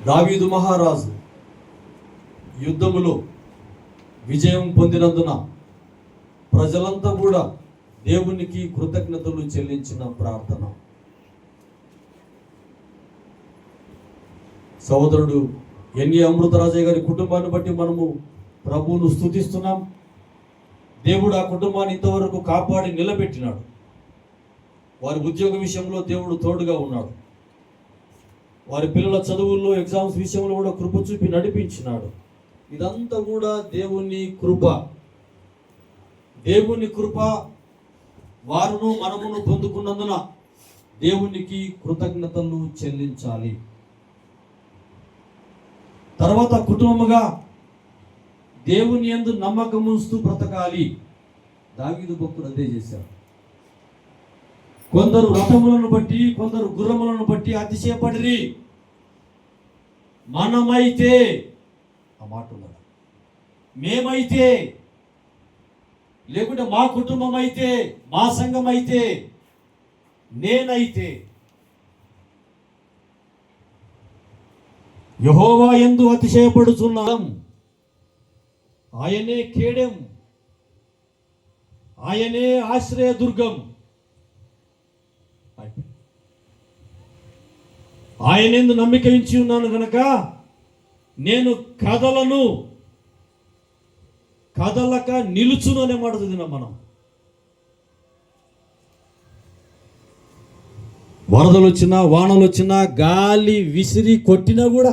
దావీదు మహారాజు యుద్ధములో విజయం పొందినందున ప్రజలంతా కూడా దేవునికి కృతజ్ఞతలు చెల్లించిన ప్రార్థన. సోదరుడు ఎన్ఏ అమృతరాజయ్య గారి కుటుంబాన్ని బట్టి మనము ప్రభువును స్తుతిస్తున్నాం. దేవుడు ఆ కుటుంబాన్ని ఇంతవరకు కాపాడి నిలబెట్టినాడు. వారి ఉద్యోగ విషయంలో దేవుడు తోడుగా ఉన్నాడు. వారి పిల్లల చదువుల్లో ఎగ్జామ్స్ విషయంలో కూడా కృప చూపి నడిపించినాడు. ఇదంతా కూడా దేవుని కృప. దేవుని కృప వారును మనమును పొందుకున్నందున దేవునికి కృతజ్ఞతలు చెల్లించాలి. తర్వాత కుటుంబముగా దేవుని యందు నమ్మకముస్తూ బ్రతకాలి. దావీదు భక్తుడు అదే చేశారు. కొందరు రథములను బట్టి, కొందరు గుర్రములను బట్టి అతిశయపడిరి. మనమైతే, ఆ మాట ఉన్నది, మేమైతే, లేకుంటే మా కుటుంబం అయితే, మా సంఘం అయితే, నేనైతే యెహోవా యందు అతిశయపడుచున్నాం. ఆయనే కేడెం, ఆయనే ఆశ్రయదుర్గం, ఆయనందు నమ్మిక ఉంచి ఉన్నాను గనక నేను కదలక నిలుచును అనే మాట చదివినాం మనం. వరదలు వచ్చినా, వానలు వచ్చినా, గాలి విసిరి కొట్టినా కూడా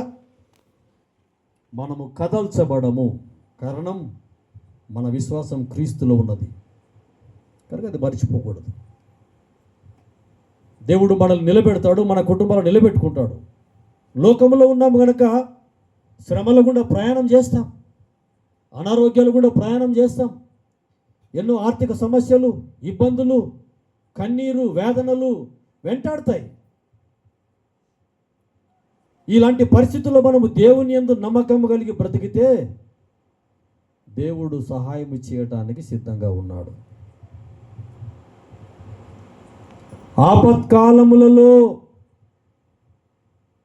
మనము కదల్చబడము. కారణం మన విశ్వాసం క్రీస్తులో ఉన్నది కనుక అది మర్చిపోకూడదు. దేవుడు మనల్ని నిలబెడతాడు, మన కుటుంబాలను నిలబెట్టుకుంటాడు. లోకంలో ఉన్నాము కనుక శ్రమలు గుండా ప్రయాణం చేస్తాం, అనారోగ్యాలు కూడా ప్రయాణం చేస్తాం. ఎన్నో ఆర్థిక సమస్యలు, ఇబ్బందులు, కన్నీరు, వేదనలు వెంటాడుతాయి. ఇలాంటి పరిస్థితుల్లో మనము దేవుని యందు నమ్మకం కలిగి బ్రతికితే దేవుడు సహాయం చేయటానికి సిద్ధంగా ఉన్నాడు. ఆపత్కాలములలో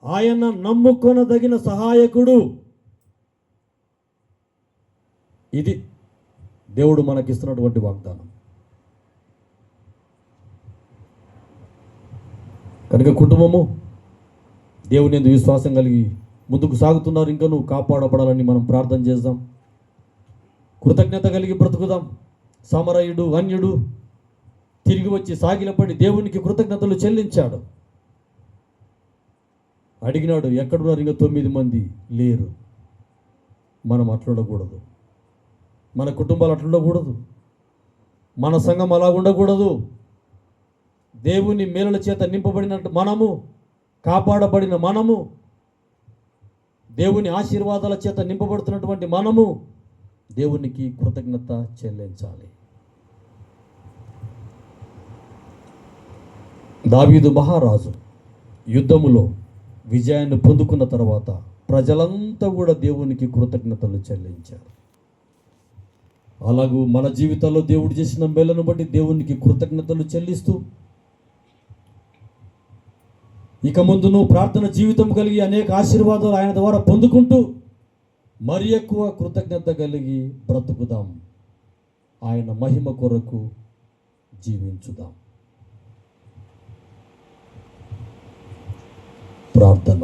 ఆయన నమ్ముకొనదగిన సహాయకుడు. ఇది దేవుడు మనకిస్తున్నటువంటి వాగ్దానం. కనుక కుటుంబము దేవుని యందు విశ్వాసం కలిగి ముందుకు సాగుతున్నారు. ఇంకా నువ్వు కాపాడబడాలని మనం ప్రార్థన చేద్దాం. కృతజ్ఞత కలిగి బ్రతుకుదాం. సమరయుడు, అన్యుడు తిరిగి వచ్చి సాగిలపడి దేవునికి కృతజ్ఞతలు చెల్లించాడు. అడిగినాడు, ఎక్కడున్నారు? ఇంకా 9 మంది లేరు. మనం అట్లుండకూడదు, మన కుటుంబాలు అట్లుండకూడదు, మన సంఘం అలా ఉండకూడదు. దేవుని మేలుల చేత నింపబడినట్టు మనము, కాపాడబడిన మనము, దేవుని ఆశీర్వాదాల చేత నింపబడుతున్నటువంటి మనము దేవునికి కృతజ్ఞత చెల్లించాలి. దావీదు మహారాజు యుద్ధములో విజయాన్ని పొందుకున్న తర్వాత ప్రజలంతా కూడా దేవునికి కృతజ్ఞతలు చెల్లించారు. అలాగూ మన జీవితాల్లో దేవుడు చేసిన మేలును బట్టి దేవునికి కృతజ్ఞతలు చెల్లిస్తూ ఇక ముందును ప్రార్థన జీవితం కలిగి అనేక ఆశీర్వాదాలు ఆయన ద్వారా పొందుకుంటూ మరి ఎక్కువ కృతజ్ఞత కలిగి బ్రతుకుదాం. ఆయన మహిమ కొరకు జీవించుదాం. ప్రార్థన.